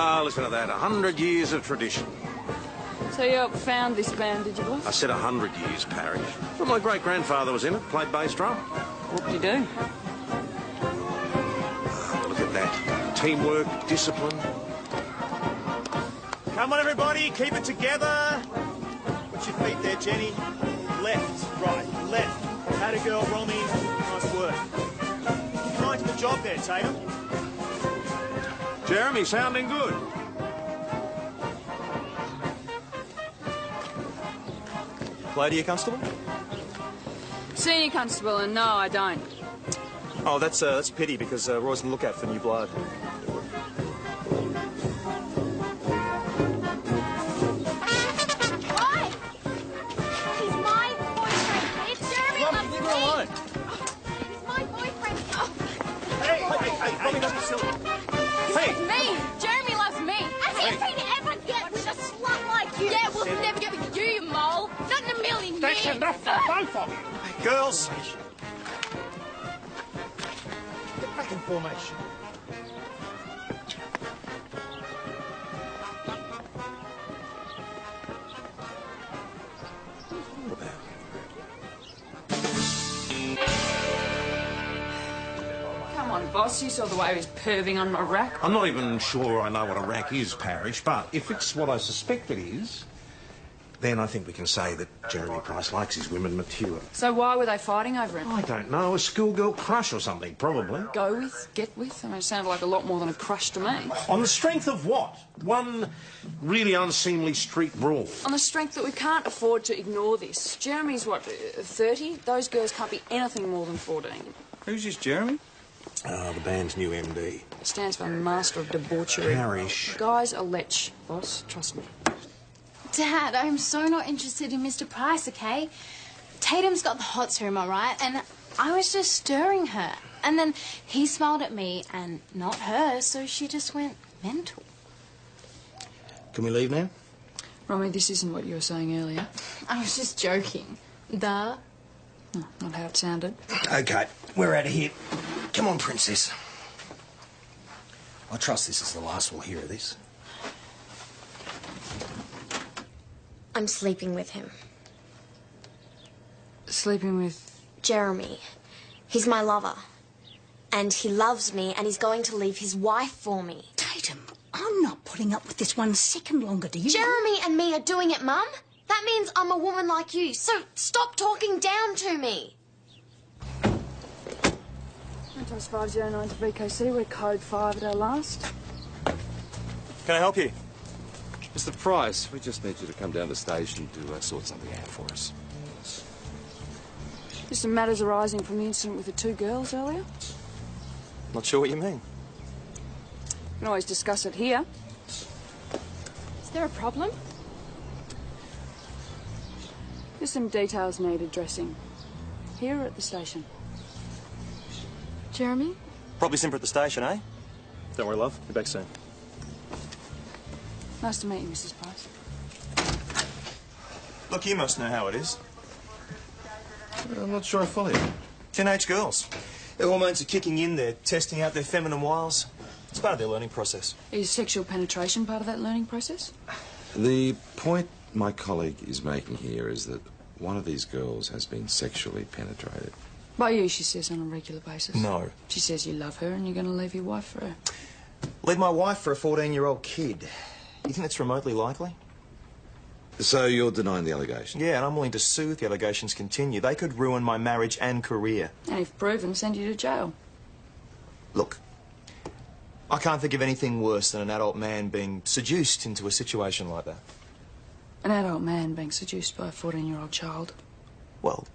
Ah, listen to that. 100 years of tradition. So you helped found this band, did you, boss? I said 100 years, Parish. Well, my great-grandfather was in it, played bass drum. What did you do? Look at that. Teamwork, discipline. Come on, everybody, keep it together. Put your feet there, Jenny. Left, right, left. Had a girl, Romy. Nice work. Keep mind to the job there, Tatum. Jeremy, sounding good. Lady, Constable? Senior Constable, and no, I don't. Oh, that's a pity, because Roy's on the lookout for new blood. That's enough for both of you. Girls! Get back in formation. Come on, boss. You saw the way he was perving on my rack. I'm not even sure I know what a rack is, Parish, but if it's what I suspect it is, then I think we can say that Jeremy Price likes his women mature. So why were they fighting over it? I don't know, a schoolgirl crush or something, probably. Go with, get with? I mean, it sounded like a lot more than a crush to me. On the strength of what? One really unseemly street brawl. On the strength that we can't afford to ignore this. Jeremy's, what, 30? Those girls can't be anything more than 14. Who's this, Jeremy? The band's new MD. It stands for Master of Debauchery. Parish. Guy's a lech, boss. Trust me. Dad, I'm so not interested in Mr. Price, okay? Tatum's got the hots for him, all right? And I was just stirring her. And then he smiled at me and not her, so she just went mental. Can we leave now? Romy, this isn't what you were saying earlier. I was just joking. Duh. Oh, not how it sounded. OK, we're out of here. Come on, Princess. I trust this is the last we'll hear of this. I'm sleeping with him. Sleeping with... Jeremy. He's my lover. And he loves me, and he's going to leave his wife for me. Tatum, I'm not putting up with this 1 second longer, do you? Jeremy and me are doing it, Mum. That means I'm a woman like you, so stop talking down to me. Mentos 509 to BKC, we're code 5 at our last. Can I help you? Mr. Price, we just need you to come down to the station to sort something out for us. Just some matters arising from the incident with the 2 girls earlier. Not sure what you mean. We can always discuss it here. Is there a problem? Just some details need addressing. Here or at the station? Jeremy? Probably simper at the station, eh? Don't worry, love. Be back soon. Nice to meet you, Mrs. Price. Look, you must know how it is. I'm not sure I follow you. Teenage girls. Their hormones are kicking in, they're testing out their feminine wiles. It's part of their learning process. Is sexual penetration part of that learning process? The point my colleague is making here is that one of these girls has been sexually penetrated. By you, she says, on a regular basis. No. She says you love her and you're going to leave your wife for her. Leave my wife for a 14-year-old kid. You think that's remotely likely? So you're denying the allegation? Yeah, and I'm willing to sue if the allegations continue. They could ruin my marriage and career. And if proven, send you to jail. Look, I can't think of anything worse than an adult man being seduced into a situation like that. An adult man being seduced by a 14-year-old child. Well,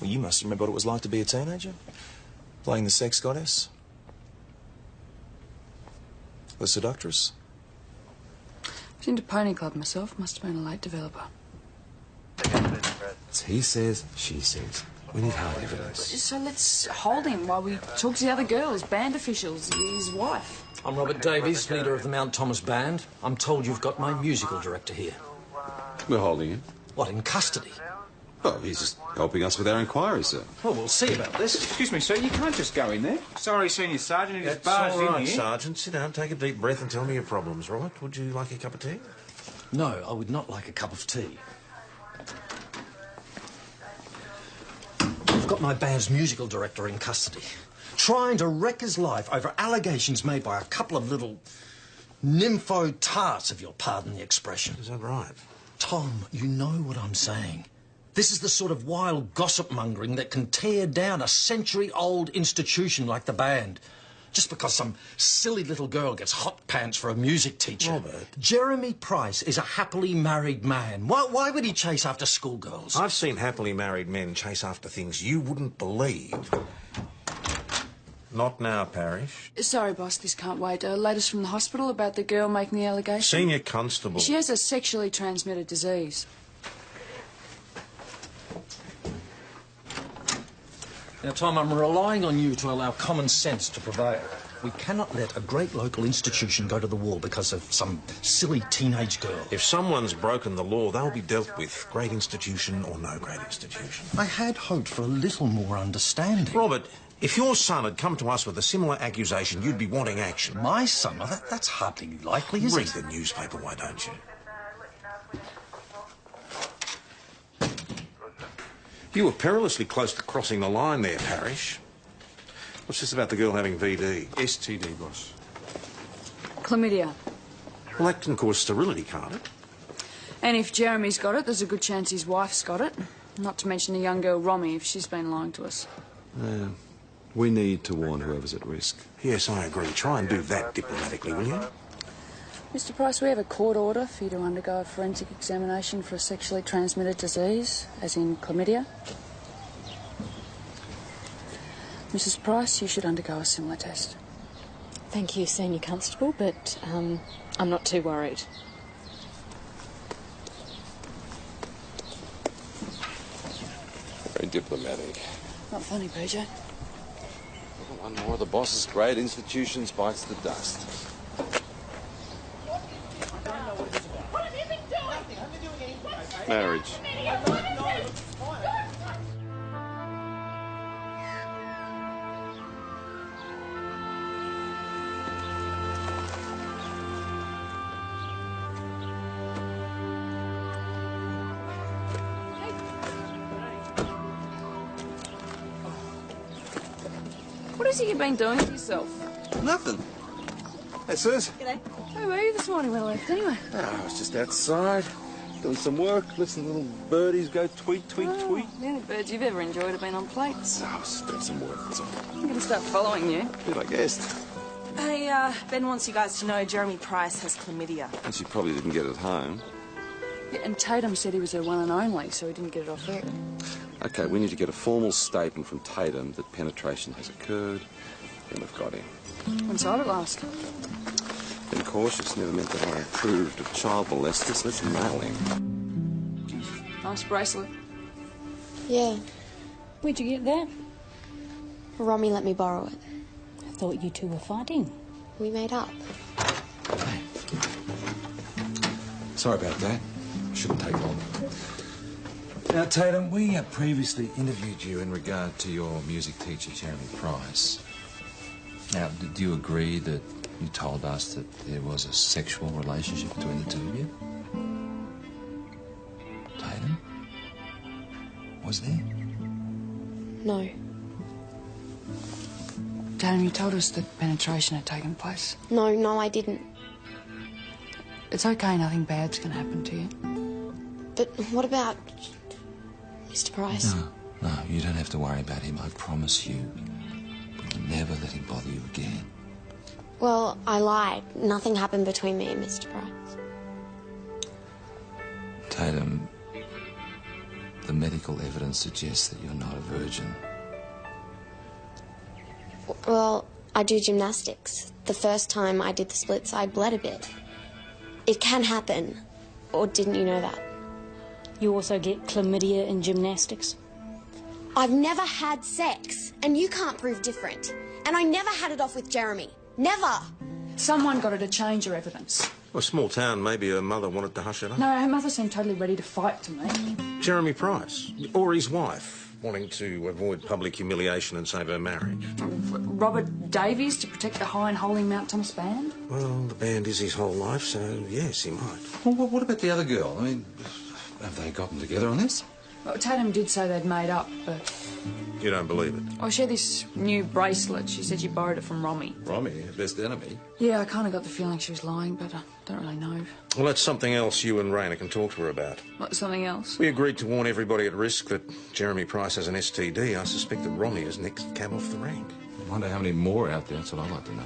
you must remember what it was like to be a teenager. Playing the sex goddess. The seductress. I was into Pony Club myself. Must have been a late developer. He says, she says. We need hard evidence. So let's hold him while we talk to the other girls, band officials, his wife. I'm Robert Davies, leader of the Mount Thomas Band. I'm told you've got my musical director here. We're holding him. What, in custody? Oh, he's just helping us with our inquiry, sir. Well, we'll see about this. Excuse me, sir, you can't just go in there. Sorry, Senior Sergeant, he just That's barged all in right, here. Sergeant. Sit down, take a deep breath and tell me your problems, right? Would you like a cup of tea? No, I would not like a cup of tea. I've got my band's musical director in custody, trying to wreck his life over allegations made by a couple of little nympho tarts, if you'll pardon the expression. Is that right? Tom, you know what I'm saying. This is the sort of wild gossip-mongering that can tear down a century-old institution like the band. Just because some silly little girl gets hot pants for a music teacher. Robert. Jeremy Price is a happily married man. Why would he chase after schoolgirls? I've seen happily married men chase after things you wouldn't believe. Not now, Parish. Sorry, boss, this can't wait. Latest from the hospital about the girl making the allegation. Senior Constable. She has a sexually transmitted disease. Now, Tom, I'm relying on you to allow common sense to prevail. We cannot let a great local institution go to the wall because of some silly teenage girl. If someone's broken the law, they'll be dealt with, great institution or no great institution. I had hoped for a little more understanding. Robert, if your son had come to us with a similar accusation, you'd be wanting action. My son? That's hardly likely, is Read it? the newspaper, why don't you? You were perilously close to crossing the line there, Parish. What's this about the girl having VD? STD, boss. Chlamydia. Well, that can cause sterility, can't it? And if Jeremy's got it, there's a good chance his wife's got it. Not to mention the young girl, Romy, if she's been lying to us. We need to warn whoever's at risk. Yes, I agree. Try and do that diplomatically, will you? Mr. Price, we have a court order for you to undergo a forensic examination for a sexually transmitted disease, as in chlamydia. Mrs. Price, you should undergo a similar test. Thank you, Senior Constable, but I'm not too worried. Very diplomatic. Not funny, PJ. One more of the boss's great institutions bites the dust. Marriage. What is it you've been doing to yourself? Nothing. Hey, Sus. G'day. Where were you this morning when I left, anyway? I was just outside, doing some work, listening to little birdies go tweet, tweet, tweet. The only birds you've ever enjoyed have been on plates. I was doing some work, that's all. I'm going to start following you. Did I guessed? Hey, Ben wants you guys to know Jeremy Price has chlamydia. And she probably didn't get it home. Yeah, and Tatum said he was her one and only, so he didn't get it off air. Okay, we need to get a formal statement from Tatum that penetration has occurred, and we've got him. When's it last? Been cautious, never meant that I approved of child molesters. Let's nail him. Nice bracelet. Yeah. Where'd you get that? Romy let me borrow it. I thought you two were fighting. We made up. Sorry about that. Shouldn't take long. Now, Tatum, we previously interviewed you in regard to your music teacher, Jeremy Price. Now, do you agree that you told us that there was a sexual relationship between the two of you? Tatum? Was there? No. Tatum, you told us that penetration had taken place. No, I didn't. It's okay, nothing bad's going to happen to you. But what about Mr. Price? No, you don't have to worry about him. I promise you. We'll never let him bother you again. Well, I lied. Nothing happened between me and Mr. Price. Tatum, the medical evidence suggests that you're not a virgin. Well, I do gymnastics. The first time I did the splits, I bled a bit. It can happen. Or didn't you know that? You also get chlamydia in gymnastics? I've never had sex, and you can't prove different. And I never had it off with Jeremy. Never. Someone got her to change her evidence. Well, a small town, maybe her mother wanted to hush it up. No, her mother seemed totally ready to fight to me. Jeremy Price, or his wife, wanting to avoid public humiliation and save her marriage. Robert Davies to protect the high and holy Mount Thomas band? Well, the band is his whole life, so yes, he might. Well, what about the other girl? I mean, have they gotten together on this? Well, Tatum did say they'd made up, but... You don't believe it? Oh, she had this new bracelet. She said she borrowed it from Romy. Romy, her best enemy? Yeah, I kind of got the feeling she was lying, but I don't really know. Well, that's something else you and Rayner can talk to her about. What, something else? We agreed to warn everybody at risk that Jeremy Price has an STD. I suspect that Romy is next cab off the rank. I wonder how many more out there. That's what I'd like to know.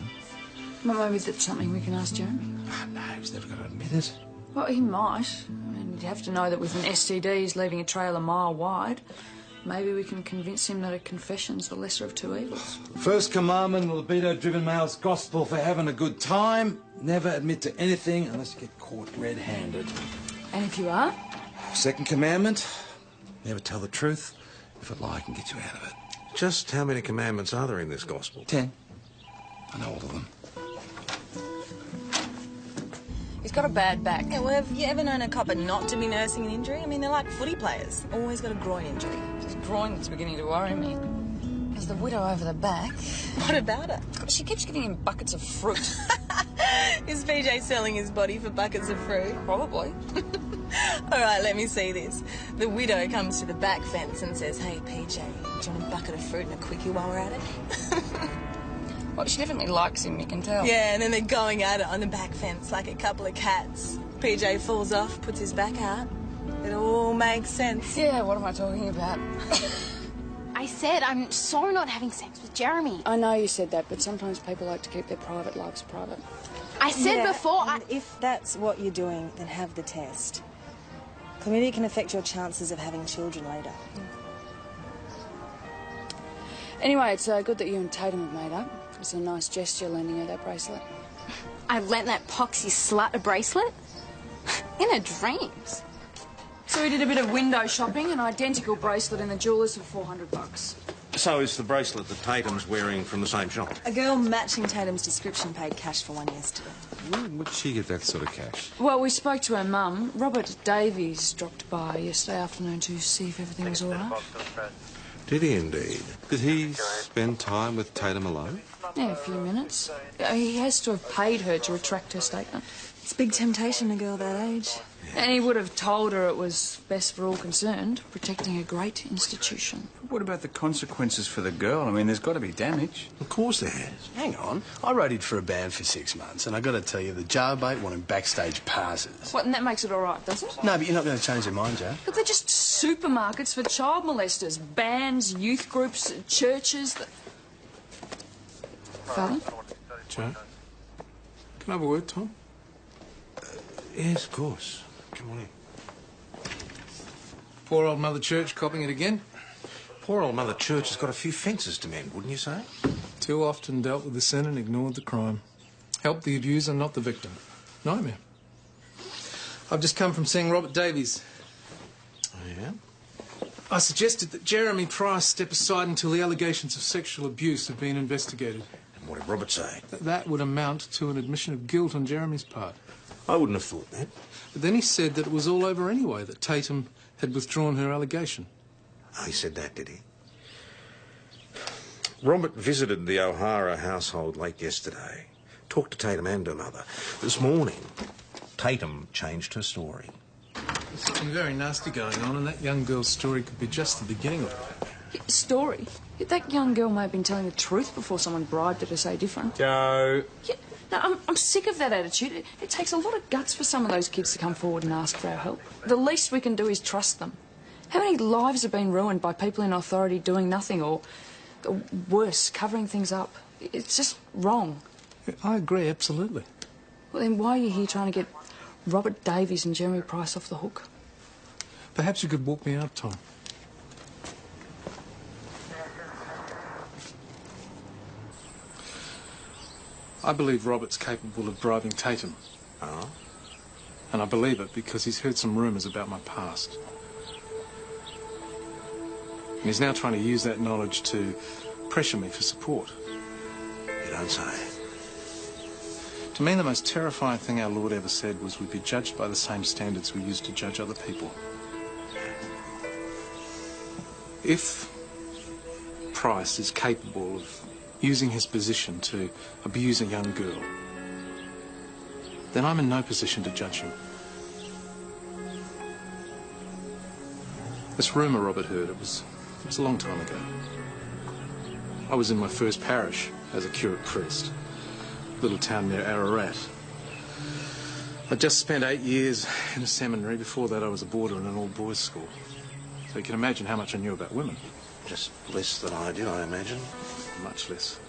Well, maybe that's something we can ask Jeremy. No, he's never going to admit it. Well, he might. I mean, you'd have to know that with an STD, he's leaving a trail a mile wide. Maybe we can convince him that a confession's the lesser of two evils. First commandment, libido-driven male's gospel for having a good time. Never admit to anything unless you get caught red-handed. And if you are? Second commandment, never tell the truth. If a lie can get you out of it. Just how many commandments are there in this gospel? 10. I know all of them. He's got a bad back. Yeah, well, have you ever known a copper not to be nursing an injury? I mean, they're like footy players. Always got a groin injury. His groin that's beginning to worry me. There's the widow over the back. What about her? She keeps giving him buckets of fruit. Is PJ selling his body for buckets of fruit? Probably. All right, let me see this. The widow comes to the back fence and says, "Hey, PJ, do you want a bucket of fruit and a quickie while we're at it?" Well, she definitely likes him, you can tell. Yeah, and then they're going at it on the back fence like a couple of cats. PJ falls off, puts his back out. It all makes sense. Yeah, what am I talking about? I said I'm so not having sex with Jeremy. I know you said that, but sometimes people like to keep their private lives private. I said before... And if that's what you're doing, then have the test. Chlamydia can affect your chances of having children later. Anyway, it's good that you and Tatum have made up. It's a nice gesture lending her that bracelet. I lent that poxy slut a bracelet? In her dreams. So we did a bit of window shopping, an identical bracelet in the jewellers for $400. So is the bracelet that Tatum's wearing from the same shop? A girl matching Tatum's description paid cash for one yesterday. Where would she get that sort of cash? Well, we spoke to her mum. Robert Davies dropped by yesterday afternoon to see if everything was all right. Did he indeed? Did he spend time with Tatum alone? Yeah, a few minutes. He has to have paid her to retract her statement. It's a big temptation, a girl that age. And he would have told her it was best for all concerned, protecting a great institution. What about the consequences for the girl? I mean, there's got to be damage. Of course there has. Hang on. I roadied for a band for 6 months, and I got to tell you, the jailbait wanted backstage passes. What, and that makes it all right, does it? No, but you're not going to change their mind, Joe. But they're just supermarkets for child molesters. Bands, youth groups, churches... Father? Joe? Can I have a word, Tom? Yes, of course. Come on in. Poor old Mother Church copping it again. Poor old Mother Church has got a few fences to mend, wouldn't you say? Too often dealt with the sin and ignored the crime. Helped the abuser, not the victim. Nightmare. I've just come from seeing Robert Davies. Oh, yeah? I suggested that Jeremy Price step aside until the allegations of sexual abuse have been investigated. And what did Robert say? That would amount to an admission of guilt on Jeremy's part. I wouldn't have thought that. But then he said that it was all over anyway, that Tatum had withdrawn her allegation. Oh, he said that, did he? Robert visited the O'Hara household late yesterday. Talked to Tatum and her mother. This morning, Tatum changed her story. There's something very nasty going on, and that young girl's story could be just the beginning of it. Story? That young girl may have been telling the truth before someone bribed her to say different. Joe. Yeah, no, I'm sick of that attitude. It takes a lot of guts for some of those kids to come forward and ask for our help. The least we can do is trust them. How many lives have been ruined by people in authority doing nothing or worse, covering things up? It's just wrong. I agree, absolutely. Well, then why are you here trying to get Robert Davies and Jeremy Price off the hook? Perhaps you could walk me out, Tom. I believe Robert's capable of bribing Tatum. Oh? And I believe it because he's heard some rumours about my past. And he's now trying to use that knowledge to pressure me for support. You don't say. To me, the most terrifying thing our Lord ever said was we'd be judged by the same standards we use to judge other people. If Price is capable of using his position to abuse a young girl, then I'm in no position to judge him. This rumour Robert heard, it was a long time ago. I was in my first parish as a curate priest, a little town near Ararat. I'd just spent 8 years in a seminary. Before that I was a boarder in an all-boys school. So you can imagine how much I knew about women. Just less than I did, I imagine. Much less.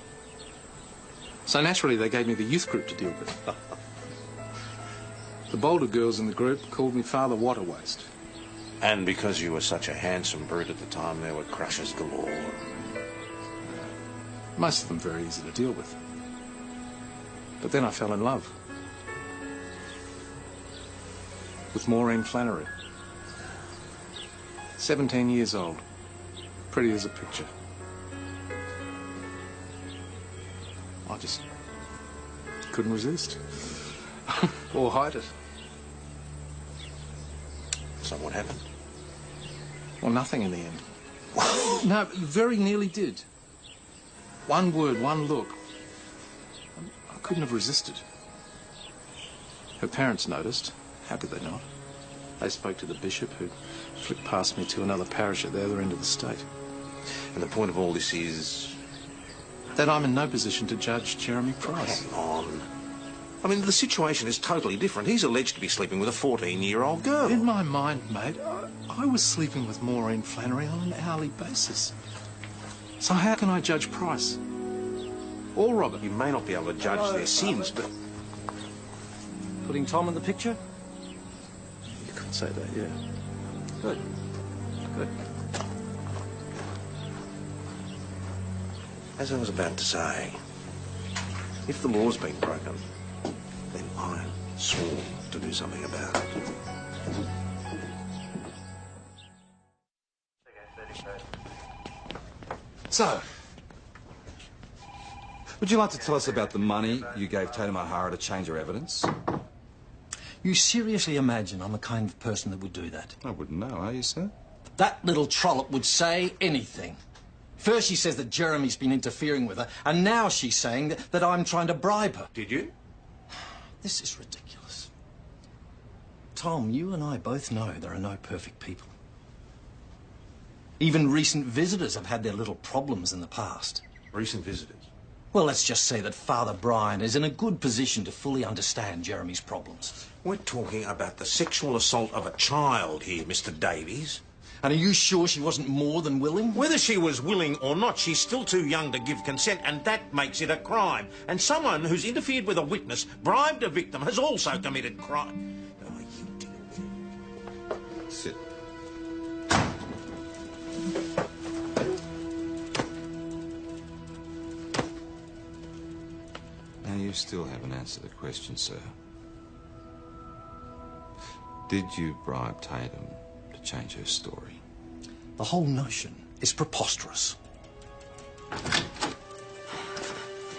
So naturally they gave me the youth group to deal with. The bolder girls in the group called me Father Waterwaste. And because you were such a handsome brute at the time, there were crushes galore. Most of them very easy to deal with. But then I fell in love. With Maureen Flannery. 17 years old. Pretty as a picture. I just couldn't resist. Or hide it. So what happened? Well, nothing in the end. No, very nearly did. One word, one look. I couldn't have resisted. Her parents noticed. How could they not? They spoke to the bishop, who flicked past me to another parish at the other end of the state. And the point of all this is... that I'm in no position to judge Jeremy Price. Hang on. I mean, the situation is totally different. He's alleged to be sleeping with a 14-year-old girl. In my mind, mate, I was sleeping with Maureen Flannery on an hourly basis. So how can I judge Price? Or Robert? You may not be able to judge their sins, but... Putting Tom in the picture? You could say that, yeah. Good. Good. As I was about to say, if the law's been broken, then I swore to do something about it. So, would you like to tell us about the money you gave Tatum O'Hara to change her evidence? You seriously imagine I'm the kind of person that would do that? I wouldn't know, are you, sir? That little trollop would say anything. First she says that Jeremy's been interfering with her, and now she's saying that I'm trying to bribe her. Did you? This is ridiculous. Tom, you and I both know there are no perfect people. Even recent visitors have had their little problems in the past. Recent visitors? Well, let's just say that Father Brian is in a good position to fully understand Jeremy's problems. We're talking about the sexual assault of a child here, Mr. Davies. And are you sure she wasn't more than willing? Whether she was willing or not, she's still too young to give consent, and that makes it a crime. And someone who's interfered with a witness, bribed a victim, has also committed crime. Oh, you deal with it. Sit. Now, you still haven't answered the question, sir. Did you bribe Tatum to change her story? The whole notion is preposterous.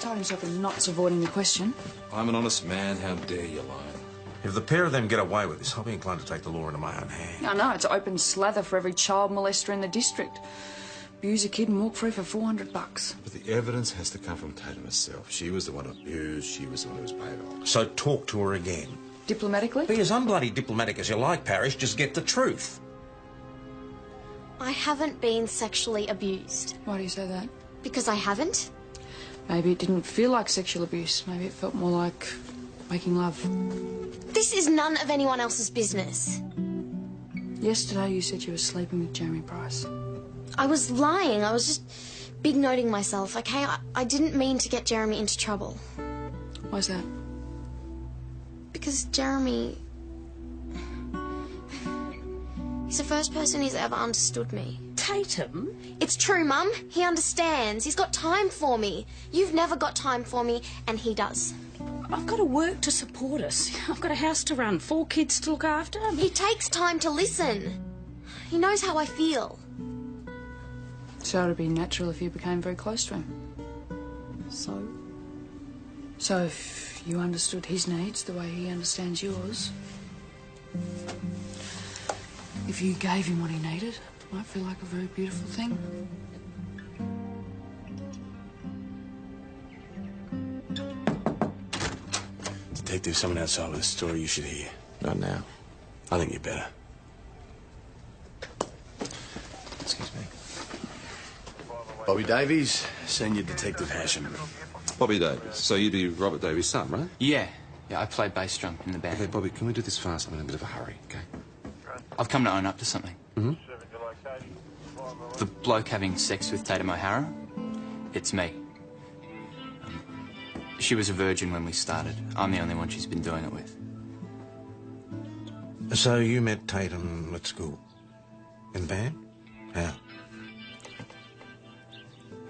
Told himself in knots avoiding the question. I'm an honest man. How dare you lie? If the pair of them get away with this, I'll be inclined to take the law into my own hand. I know, it's open slather for every child molester in the district. Abuse a kid and walk free for $400. But the evidence has to come from Tatum herself. She was the one abused. She was the one who was paid off. So talk to her again. Diplomatically? Be as unbloody diplomatic as you like, Parish. Just get the truth. I haven't been sexually abused. Why do you say that? Because I haven't. Maybe it didn't feel like sexual abuse. Maybe it felt more like making love. This is none of anyone else's business. Yesterday you said you were sleeping with Jeremy Price. I was lying. I was just big-noting myself, okay? I didn't mean to get Jeremy into trouble. Why's that? Because Jeremy... he's the first person who's ever understood me. Tatum? It's true, Mum. He understands. He's got time for me. You've never got time for me, and he does. I've got to work to support us. I've got a house to run, 4 kids to look after. He takes time to listen. He knows how I feel. So it would be natural if you became very close to him. So? So if you understood his needs the way he understands yours, if you gave him what he needed, it might feel like a very beautiful thing. Detective, someone outside with a story you should hear. Not now. I think you better. Excuse me. Bobby Davies, Senior Detective Hasham. Bobby Davies. So you'd be Robert Davies' son, right? Yeah, I play bass drum in the band. Okay, Bobby, can we do this fast? I'm in a bit of a hurry, okay? I've come to own up to something. Mm-hmm. The bloke having sex with Tatum O'Hara, it's me. She was a virgin when we started. I'm the only one she's been doing it with. So you met Tatum at school? In the band? How?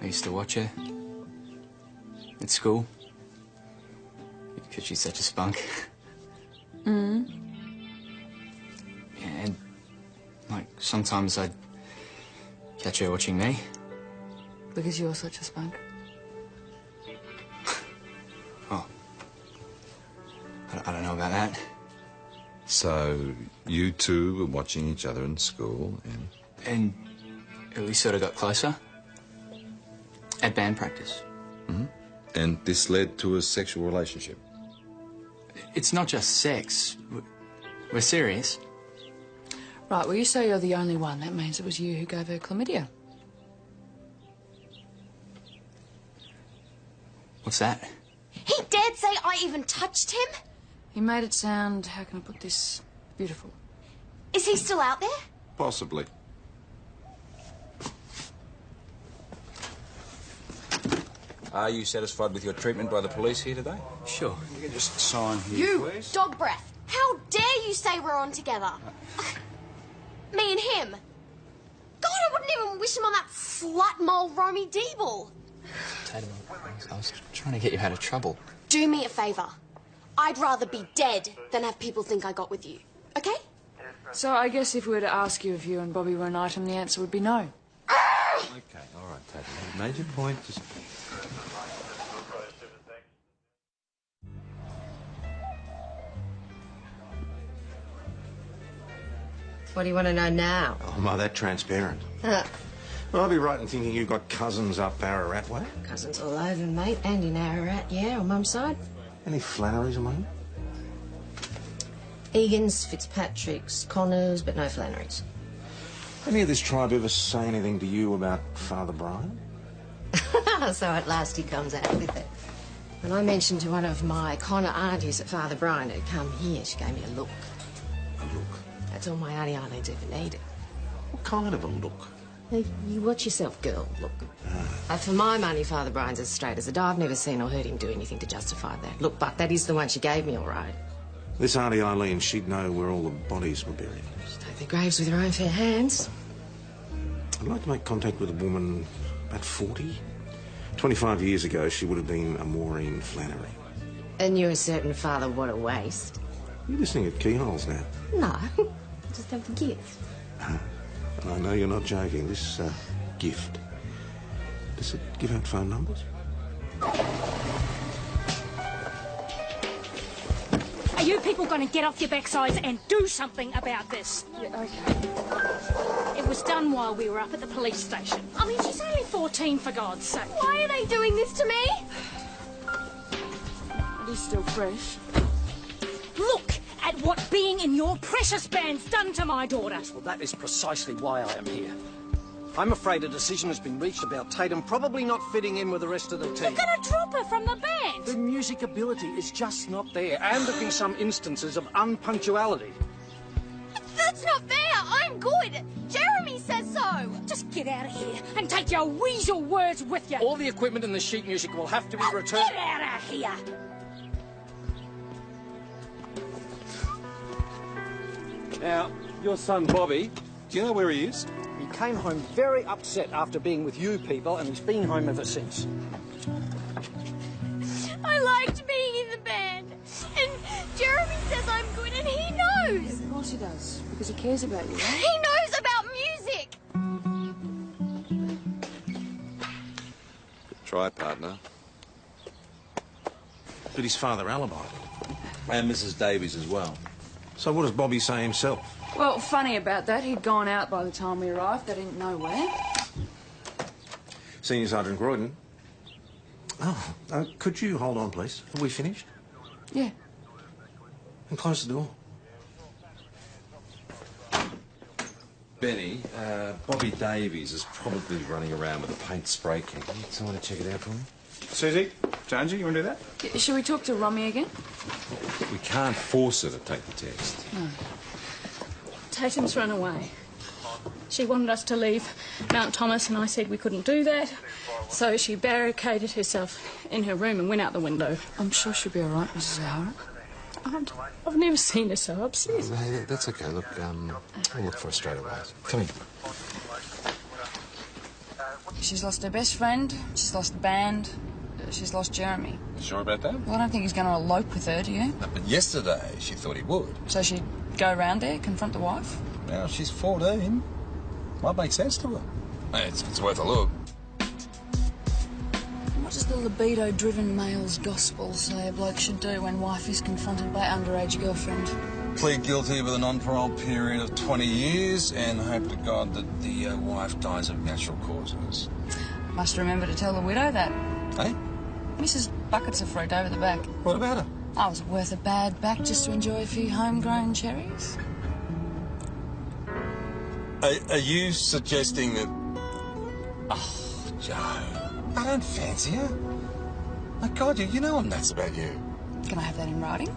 I used to watch her. At school. Because she's such a spunk. Mm. Yeah, and, like, sometimes I'd catch her watching me. Because you're such a spunk. Oh. I don't know about that. So you two were watching each other in school And we sort of got closer. At band practice. Mm-hmm. And this led to a sexual relationship? It's not just sex. We're serious. Right, well, you say you're the only one. That means it was you who gave her chlamydia. What's that? He dared say I even touched him? He made it sound, how can I put this, beautiful. Is he still out there? Possibly. Are you satisfied with your treatment by the police here today? Sure. You can just sign here, You, please. dog breath. How dare you say we're on together? Me and him. God, I wouldn't even wish him on that slut mole Romy Deeble. Tatum, I was trying to get you out of trouble. Do me a favour. I'd rather be dead than have people think I got with you. Okay? So I guess if we were to ask you if you and Bobby were an item, the answer would be no. Okay, all right, Tatum. You made your point. Just... What do you want to know now? Oh, am I that transparent? Well, I'll be right in thinking you've got cousins up Ararat way. Cousins all over, mate. And in Ararat, yeah, on Mum's side. Any Flannerys among them? Egan's, Fitzpatrick's, Connors, but no Flannerys. Any of this tribe ever say anything to you about Father Brian? So at last he comes out with it. When I mentioned to one of my Connor aunties that Father Brian had come here, she gave me a look. A look? That's all my Auntie Arlene's ever needed. What kind of a look? Hey, you watch yourself, girl. Look. For my money, Father Brian's as straight as a die. I've never seen or heard him do anything to justify that. Look, but that is the one she gave me, all right. This Auntie Eileen, she'd know where all the bodies were buried. She dug their graves with her own fair hands. I'd like to make contact with a woman about 40. 25 years ago, she would have been a Maureen Flannery. And you're a certain father, what a waste. You're listening at keyholes now. No, I just have the gift. And I know you're not joking. This gift, does it give out phone numbers? Are you people going to get off your backsides and do something about this? Yeah, okay. It was done while we were up at the police station. I mean, she's only 14, for God's sake. Why are they doing this to me? It is still fresh. Look at what being in your precious band's done to my daughter. Well, that is precisely why I am here. I'm afraid a decision has been reached about Tatum probably not fitting in with the rest of the team. You're going to drop her from the band. The music ability is just not there, and there have been some instances of unpunctuality. That's not fair. I'm good. Jeremy says so. Just get out of here and take your weasel words with you. All the equipment and the sheet music will have to be returned. Get out of here. Now, your son Bobby, do you know where he is? He came home very upset after being with you people, and he's been home ever since. I liked being in the band. And Jeremy says I'm good, and he knows. Of course he does, because he cares about you, right? He knows about music. Good try, partner. But his father alibied. And Mrs. Davies as well. So what does Bobby say himself? Well, funny about that, he'd gone out by the time we arrived. They didn't know where. Senior Sergeant Croydon. Oh, could you hold on, please? Have we finished? Yeah. And close the door. Benny, Bobby Davies is probably running around with a paint spray can. Can you get someone to check it out for me? Susie, Jonesy, you want to do that? Yeah, shall we talk to Romy again? We can't force her to take the test. No. Tatum's run away. She wanted us to leave Mount Thomas and I said we couldn't do that. So she barricaded herself in her room and went out the window. I'm sure she'll be all right, Mrs. O'Hara. I've never seen her so upset. Yeah, that's okay. Look, we'll look for her straight away. Come in. She's lost her best friend, she's lost the band, she's lost Jeremy. You sure about that? Well, I don't think he's going to elope with her, do you? No, but yesterday she thought he would. So she'd go round there, confront the wife? Now, she's 14. Might make sense to her. Hey, it's worth a look. What does the libido-driven male's gospel say a bloke should do when wife is confronted by underage girlfriend? Plead guilty with a non-parole period of 20 years and hope to God that the wife dies of natural causes. Must remember to tell the widow that. Hey? Mrs. Buckets of fruit over the back. What about her? I was worth a bad back just to enjoy a few homegrown cherries. Are you suggesting that... Oh, Joe, I don't fancy her. My God, you know I'm nuts about you. Can I have that in writing?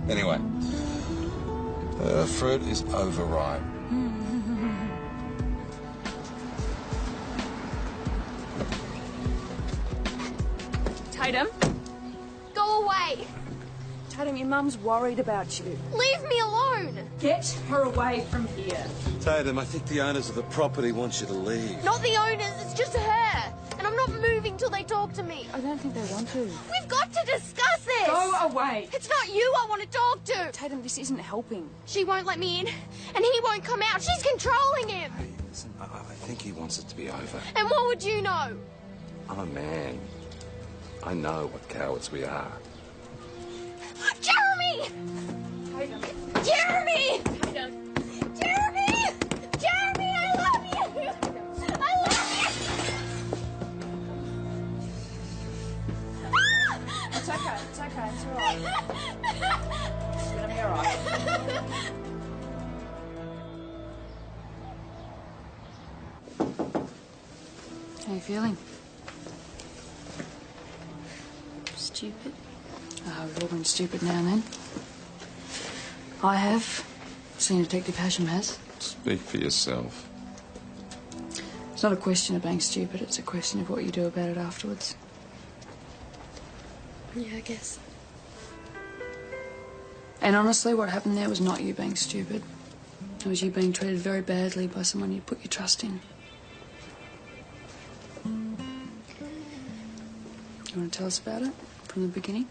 Anyway, her fruit is overripe. Tatum? Go away. Tatum, your mum's worried about you. Leave me alone. Get her away from here. Tatum, I think the owners of the property want you to leave. Not the owners, it's just her. And I'm not moving till they talk to me. I don't think they want to. We've got to discuss this. Go away. It's not you I want to talk to. Tatum, this isn't helping. She won't let me in, and he won't come out. She's controlling him. Hey, listen, I think he wants it to be over. And what would you know? I'm a man. I know what cowards we are. Jeremy! Tatum. Jeremy! Tatum. Jeremy! Jeremy, I love you! I love you! It's okay, it's okay, it's all right. It's gonna be all right. How are you feeling? Stupid. We've all been stupid now and then. I have. Seen Detective Hasham has. Speak for yourself. It's not a question of being stupid, it's a question of what you do about it afterwards. Yeah, I guess. And honestly, what happened there was not you being stupid. It was you being treated very badly by someone you put your trust in. You want to tell us about it from the beginning?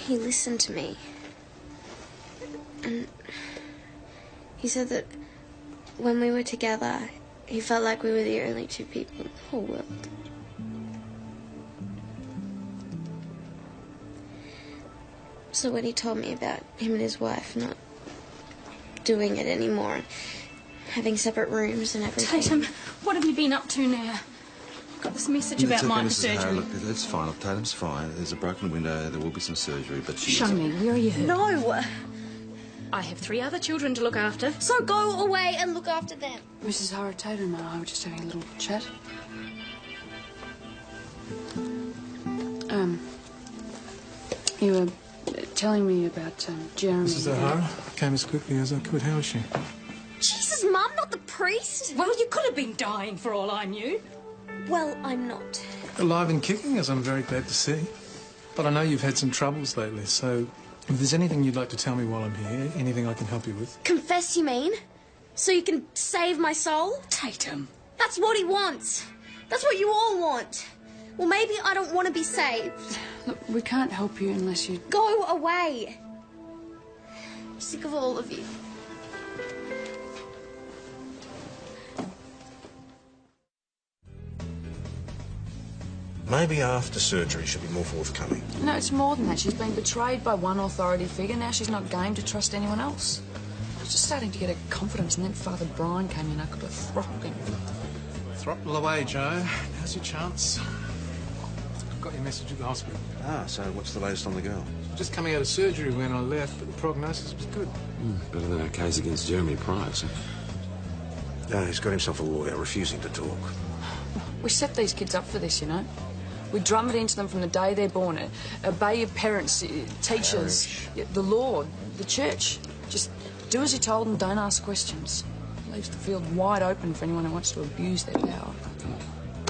He listened to me. And he said that when we were together, he felt like we were the only two people in the whole world. So when he told me about him and his wife not doing it anymore, and having separate rooms and everything... Tatum, what have you been up to now? I've got this message about minor Mrs. surgery. O'Hara, look, it's fine. Look, Tatum's fine. There's a broken window. There will be some surgery, but she's... Show me. Where are you hurt? No! I have 3 other children to look after. So go away and look after them. Mrs. O'Hara, Tatum and I were just having a little chat. You were telling me about Jeremy. Mrs. O'Hara, I came as quickly as I could. How is she? Jesus, Mum, not the priest. Well, you could have been dying for all I knew. Well, I'm not. Alive and kicking, as I'm very glad to see. But I know you've had some troubles lately, so if there's anything you'd like to tell me while I'm here, anything I can help you with. Confess, you mean? So you can save my soul? Tatum. That's what he wants. That's what you all want. Well, maybe I don't want to be saved. Look, we can't help you unless you... Go away. I'm sick of all of you. Maybe after surgery she'll be more forthcoming. No, it's more than that. She's been betrayed by one authority figure. Now she's not game to trust anyone else. I was just starting to get her confidence, and then Father Brian came in. I could have throttled him. Throttle away, Joe. Now's your chance. I've got your message at the hospital. Ah, so what's the latest on the girl? Just coming out of surgery when I left, but the prognosis was good. Better than our case against Jeremy Price, huh? No, he's got himself a lawyer, refusing to talk. We set these kids up for this, you know. We drum it into them from the day they're born. Obey your parents, teachers, the Lord, the church. Just do as you're told and don't ask questions. It leaves the field wide open for anyone who wants to abuse their power.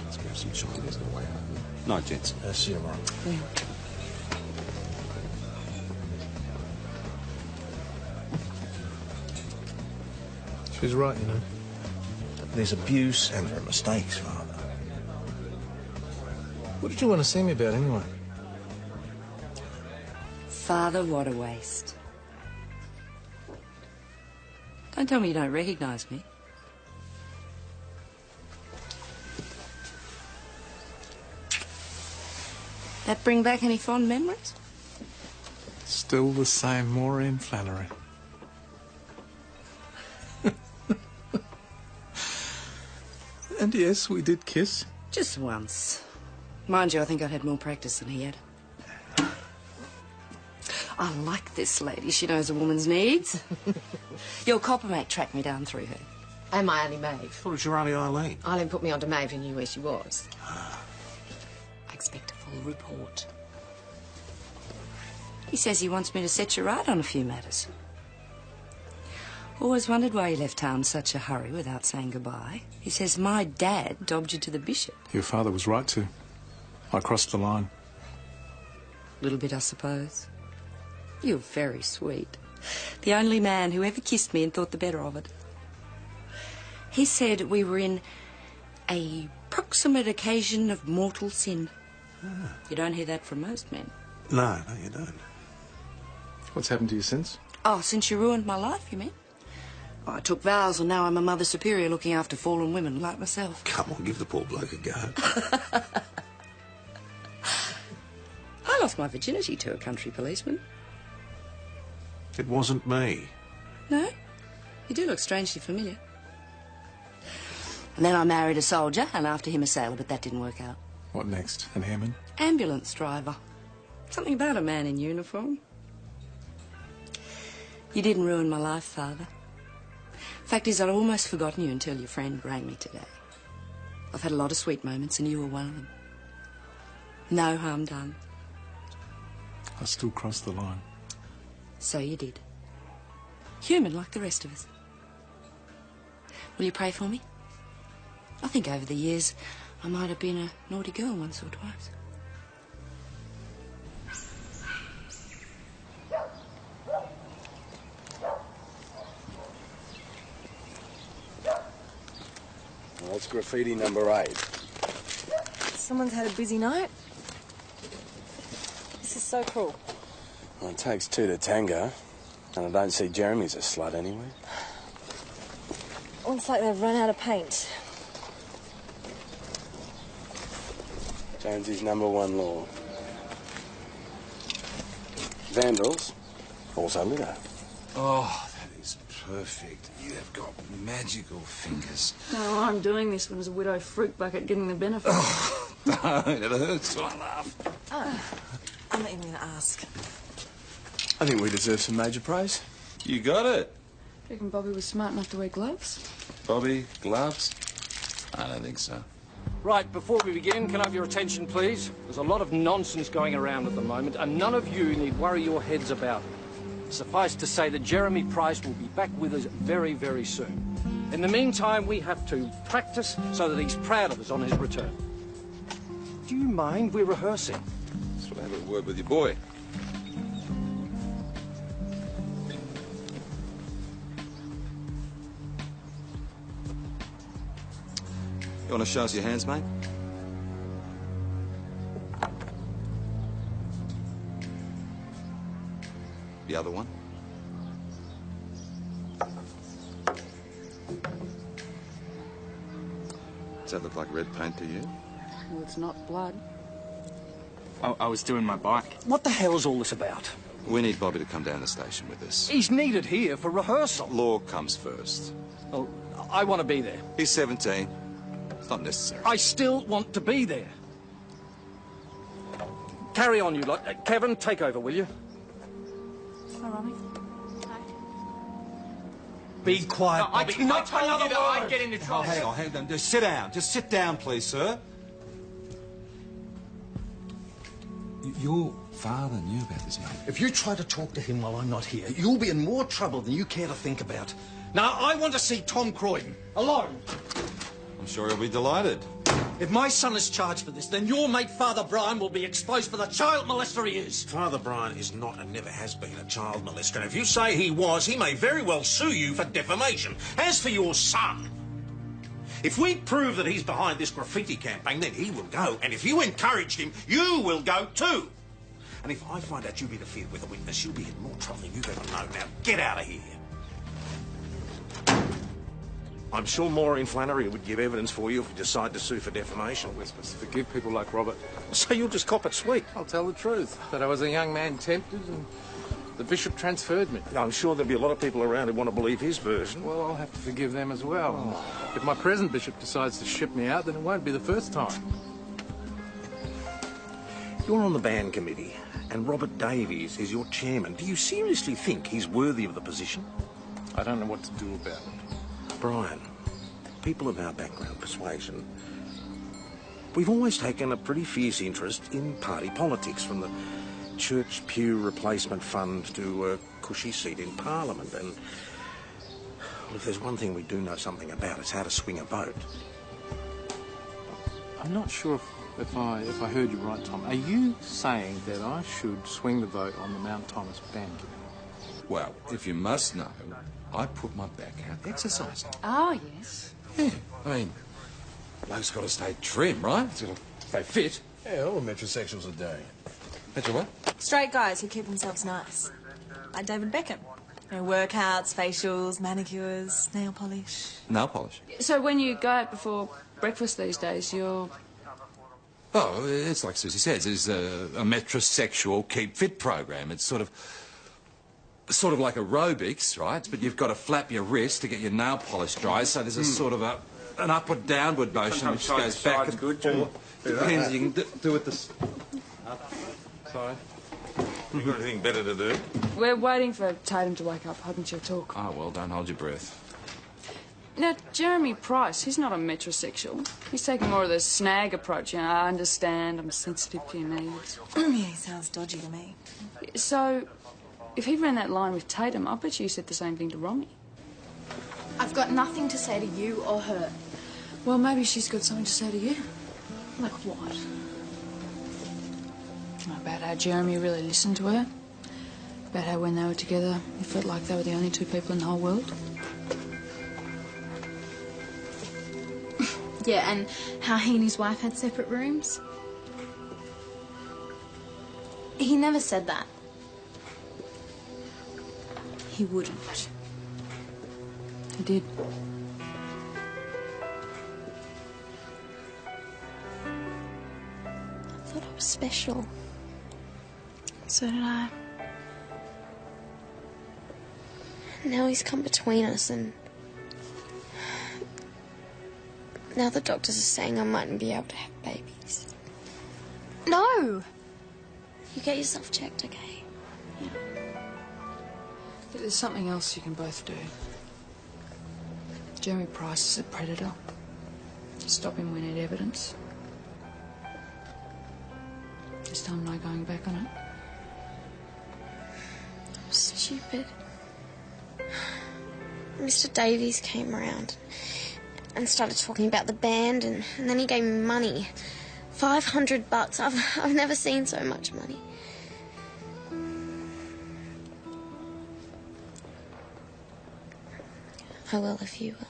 Let's grab some Chinese on the way home. Night, gents. See you tomorrow. Yeah. She's right, you know. There's abuse and there are mistakes, Father. What did you want to see me about, anyway? Father, what a waste. Don't tell me you don't recognise me. That bring back any fond memories? Still the same Maureen Flannery. And yes, we did kiss. Just once. Mind you, I think I'd had more practice than he had. I like this lady. She knows a woman's needs. Your copper mate tracked me down through her. And my Auntie Maeve. Thought it was your Auntie Eileen. Eileen put me onto Maeve, who knew where she was. I expect a full report. He says he wants me to set you right on a few matters. Always wondered why you left town in such a hurry without saying goodbye. He says my dad dobbed you to the bishop. Your father was right to. I crossed the line. A little bit, I suppose. You're very sweet. The only man who ever kissed me and thought the better of it. He said we were in a proximate occasion of mortal sin. Ah. You don't hear that from most men. No, you don't. What's happened to you since? Oh, since you ruined my life, you mean? Oh, I took vows and now I'm a Mother Superior looking after fallen women like myself. Come on, give the poor bloke a go. I lost my virginity to a country policeman. It wasn't me. No? You do look strangely familiar. And then I married a soldier and after him a sailor, but that didn't work out. What next? An airman? Ambulance driver. Something about a man in uniform. You didn't ruin my life, Father. Fact is, I'd almost forgotten you until your friend rang me today. I've had a lot of sweet moments and you were one of them. No harm done. I still crossed the line. So you did. Human like the rest of us. Will you pray for me? I think over the years I might have been a naughty girl once or twice. Well, that's graffiti number 8. Someone's had a busy night. This is so cruel. Well, it takes 2 to tango, and I don't see Jeremy's a slut anyway. Looks like they've run out of paint. Jonesy's number 1 law. Vandals, also litter. Oh, that is perfect. You have got magical fingers. No, I'm doing this one as a widow fruit bucket, getting the benefit. Don't, it hurts when I laugh. Oh, I'm not even going to ask. I think we deserve some major praise. You got it. Do you reckon Bobby was smart enough to wear gloves? Bobby, gloves? I don't think so. Right, before we begin, can I have your attention, please? There's a lot of nonsense going around at the moment, and none of you need worry your heads about it. Suffice to say that Jeremy Price will be back with us very, very soon. In the meantime, we have to practice so that he's proud of us on his return. Do you mind? We're rehearsing. Just want to have a word with your boy. You want to show us your hands, mate? The other one. Does that look like red paint to you? Well, it's not blood. I was doing my bike. What the hell's all this about? We need Bobby to come down the station with us. He's needed here for rehearsal. Law comes first. Well, I want to be there. He's 17. It's not necessary. I still want to be there. Carry on, you lot. Kevin, take over, will you? Hi, Romy. Be quiet, Bobby. I told you that I'd get into trouble. Oh, hang on. Just sit down. Just sit down, please, sir. Your father knew about this, mate. If you try to talk to him while I'm not here, you'll be in more trouble than you care to think about. Now, I want to see Tom Croydon, alone. I'm sure he'll be delighted. If my son is charged for this, then your mate, Father Brian, will be exposed for the child molester he is. Father Brian is not and never has been a child molester. And if you say he was, he may very well sue you for defamation. As for your son, if we prove that he's behind this graffiti campaign, then he will go. And if you encouraged him, you will go too. And if I find out you've interfered with a witness, you'll be in more trouble than you've ever known. Now, get out of here. I'm sure Maureen Flannery would give evidence for you if you decide to sue for defamation. We're supposed to forgive people like Robert. So you'll just cop it sweet? I'll tell the truth, that I was a young man tempted and the bishop transferred me. I'm sure there'll be a lot of people around who want to believe his version. Well, I'll have to forgive them as well. If my present bishop decides to ship me out, then it won't be the first time. You're on the band committee, and Robert Davies is your chairman. Do you seriously think he's worthy of the position? I don't know what to do about it. Brian, people of our background persuasion, we've always taken a pretty fierce interest in party politics, from the church pew replacement fund to a cushy seat in Parliament. And well, if there's one thing we do know something about, it's how to swing a vote. I'm not sure if I heard you right, Tom. Are you saying that I should swing the vote on the Mount Thomas band committee? Well, if you must know, I put my back out exercising. Oh, yes. Yeah, I mean, bloke's got to stay trim, right? He's got to stay fit. Yeah, all metrosexuals are doing it. Metro what? Straight guys who keep themselves nice. Like David Beckham. You know, workouts, facials, manicures, nail polish. Nail polish? So when you go out before breakfast these days, you're... Oh, it's like Susie says, it's a metrosexual keep fit program. It's sort of like aerobics, right? But you've got to flap your wrist to get your nail polish dry, so there's a sort of an upward-downward motion which goes back and forth. Depends, you can do it this... Sorry. You got anything better to do? We're waiting for Tatum to wake up. Hoping she'll talk. Oh, well, don't hold your breath. Now, Jeremy Price, he's not a metrosexual. He's taking more of the snag approach. You know, I understand, I'm sensitive to your needs. Yeah, he sounds dodgy to me. So, if he ran that line with Tatum, I bet you said the same thing to Romy. I've got nothing to say to you or her. Well, maybe she's got something to say to you. Like what? About how Jeremy really listened to her. About how when they were together, it felt like they were the only two people in the whole world. Yeah, and how he and his wife had separate rooms. He never said that. He wouldn't. He did. I thought I was special. So did I. Now he's come between us, and now the doctors are saying I mightn't be able to have babies. No! You get yourself checked, okay? Yeah. But there's something else you can both do. Jeremy Price is a predator. Stop him, we need evidence. This time no going back on it. Stupid. Mr. Davies came around and started talking about the band, and then he gave me money. $500. I've never seen so much money. I will if you will.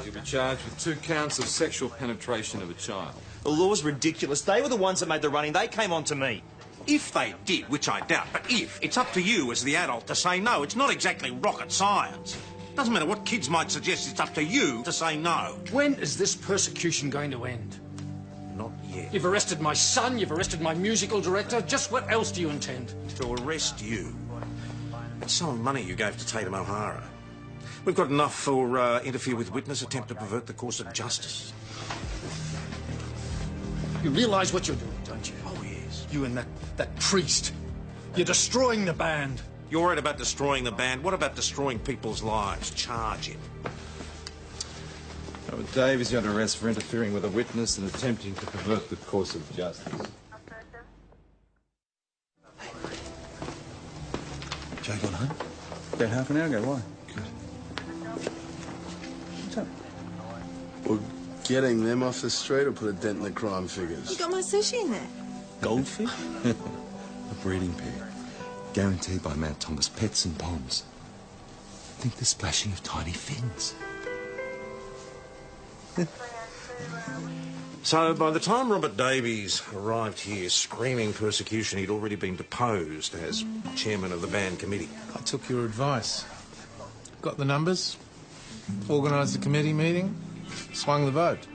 You'll be charged with 2 counts of sexual penetration of a child. The law's ridiculous. They were the ones that made the running. They came on to me. If they did, which I doubt, but if, it's up to you as the adult to say no. It's not exactly rocket science. Doesn't matter what kids might suggest, it's up to you to say no. When is this persecution going to end? Not yet. You've arrested my son, you've arrested my musical director. Just what else do you intend? To arrest you. It's some money you gave to Tatum O'Hara. We've got enough for interfere with witness, attempt to pervert the course of justice. You realise what you're doing, don't you? Oh, yes. You and that priest. You're destroying the band. You're worried about destroying the band. What about destroying people's lives? Charge him. Dave is under arrest for interfering with a witness and attempting to pervert the course of justice. Joe got home? About half an hour ago. Why? Good. What's up? Well, getting them off the street will put a dent in the crime figures. You got my sushi in there. Goldfish? A breeding pair. Guaranteed by Mount Thomas Pets and Ponds. Think the splashing of tiny fins. So, by the time Robert Davies arrived here screaming persecution, he'd already been deposed as chairman of the band committee. I took your advice. Got the numbers, organised the committee meeting, swung the vote.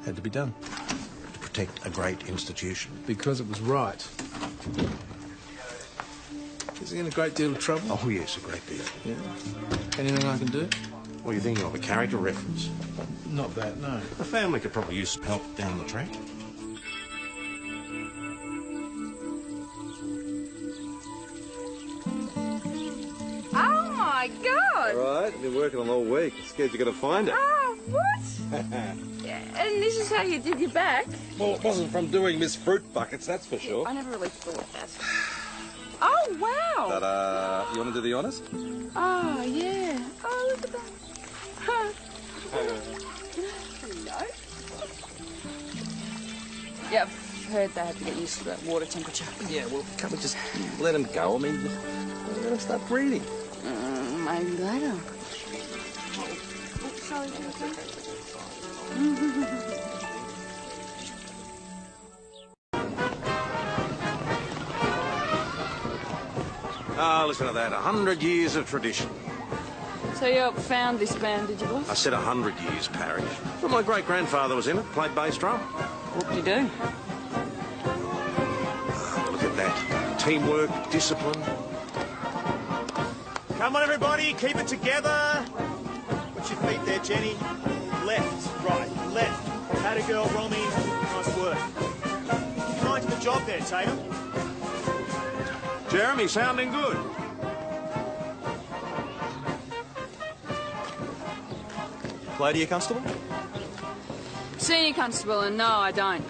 Had to be done. To protect a great institution. Because it was right. Is he in a great deal of trouble? Oh, yes, a great deal. Yeah. Anything I can do? What are you thinking of? A character reference? Not that, no. The family could probably use some help down the track. Oh, my God! All right, been working on all week. Scared you're going to find it. Oh, what? And this is how you did your back? Well, it wasn't from doing Miss Fruit Buckets, that's for sure. I never really thought that. Oh, wow! But, you want to do the honours? Oh, yeah. Oh, look at that. Huh. Yeah, I've heard they had to get used to that water temperature. Yeah, well, can't we just let him go? I mean, let him start breathing. Maybe later. Sorry. Ah, listen to that. 100 years of tradition. So you found this band, did you, boss? I said 100 years, Parish. Well, my great-grandfather was in it, played bass drum. What did you do? Oh, look at that. Teamwork, discipline. Come on, everybody, keep it together. Put your feet there, Jenny. Left, right, left. Had a girl, Romy. Nice work. You're right to the job there, Tatum. Jeremy, sounding good. Lady, you constable? Senior constable, and no, I don't.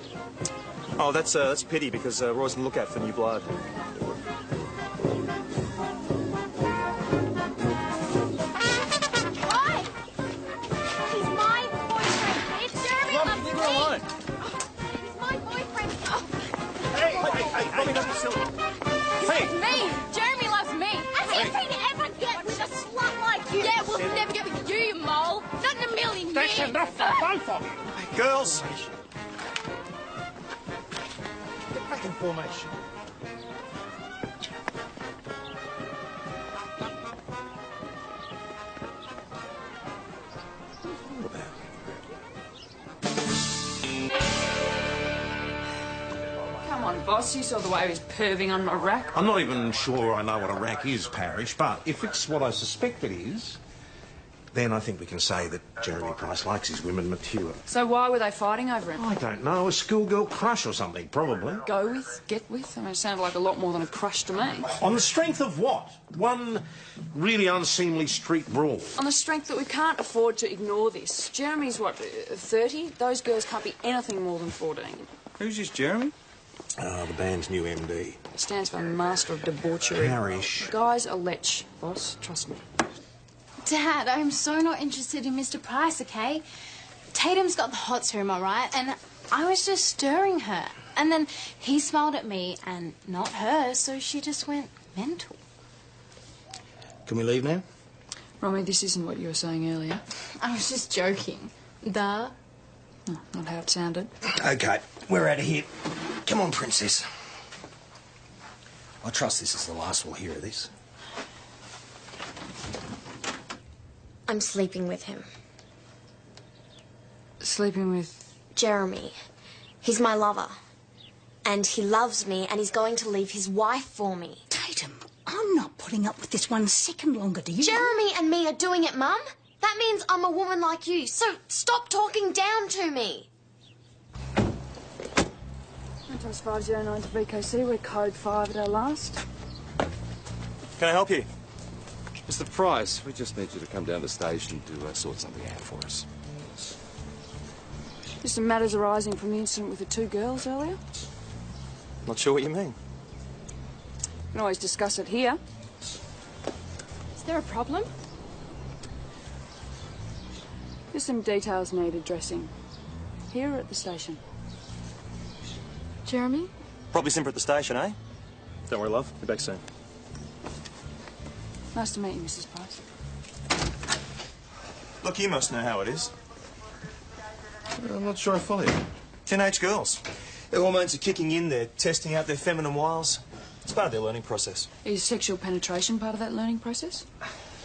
Oh, that's a pity because Roy's on the lookout for new blood. Roy! He's my boyfriend. It's Jeremy loves leave me. her alone. He's my boyfriend. Oh. Hey, Romy, don't be silly. Hey! Me! Jeremy loves me. As if he'd ever get with a slut like you. Yeah, we'll never get with you, you mole. Not in a million years. That's enough for both of you. Girls! Get back in formation. Come on, boss, you saw the way he was perving on my rack. I'm not even sure I know what a rack is, Parish, but if it's what I suspect it is, then I think we can say that Jeremy Price likes his women mature. So why were they fighting over him? I don't know, a schoolgirl crush or something, probably. Go with, get with? I mean, it sounded like a lot more than a crush to me. On the strength of what? One really unseemly street brawl. On the strength that we can't afford to ignore this. Jeremy's, what, 30? Those girls can't be anything more than 14. Who's this, Jeremy? The band's new MD. It stands for Master of Debauchery. Parish. Guy's a lech, boss. Trust me. Dad, I'm so not interested in Mr. Price, okay? Tatum's got the hots for him, all right? And I was just stirring her. And then he smiled at me and not her, so she just went mental. Can we leave now? Romy, this isn't what you were saying earlier. I was just joking. Duh. Oh, not how it sounded. Okay, we're out of here. Come on, Princess. I trust this is the last we'll hear of this. I'm sleeping with him. Sleeping with? Jeremy. He's my lover. And he loves me, and he's going to leave his wife for me. Tatum, I'm not putting up with this 1 second longer, do you? Jeremy and me are doing it, Mum. That means I'm a woman like you, so stop talking down to me. Times 509 to VKC, we're code 5 at our last. Can I help you? Mr. Price, we just need you to come down to the station to sort something out for us. Just some matters arising from the incident with the 2 girls earlier. Not sure what you mean. We can always discuss it here. Is there a problem? Just some details need addressing. Here or at the station? Jeremy? Probably simper at the station, eh? Don't worry, love. Be back soon. Nice to meet you, Mrs. Price. Look, you must know how it is. I'm not sure I follow you. Teenage girls. Their hormones are kicking in. They're testing out their feminine wiles. It's part of their learning process. Is sexual penetration part of that learning process?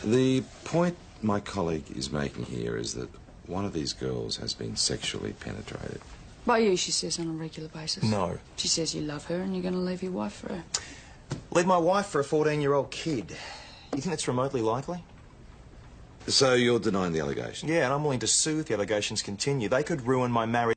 The point my colleague is making here is that one of these girls has been sexually penetrated. By you, she says, on a regular basis. No. She says you love her and you're going to leave your wife for her. Leave my wife for a 14-year-old kid. You think it's remotely likely? So you're denying the allegation? Yeah, and I'm willing to sue if the allegations continue. They could ruin my marriage.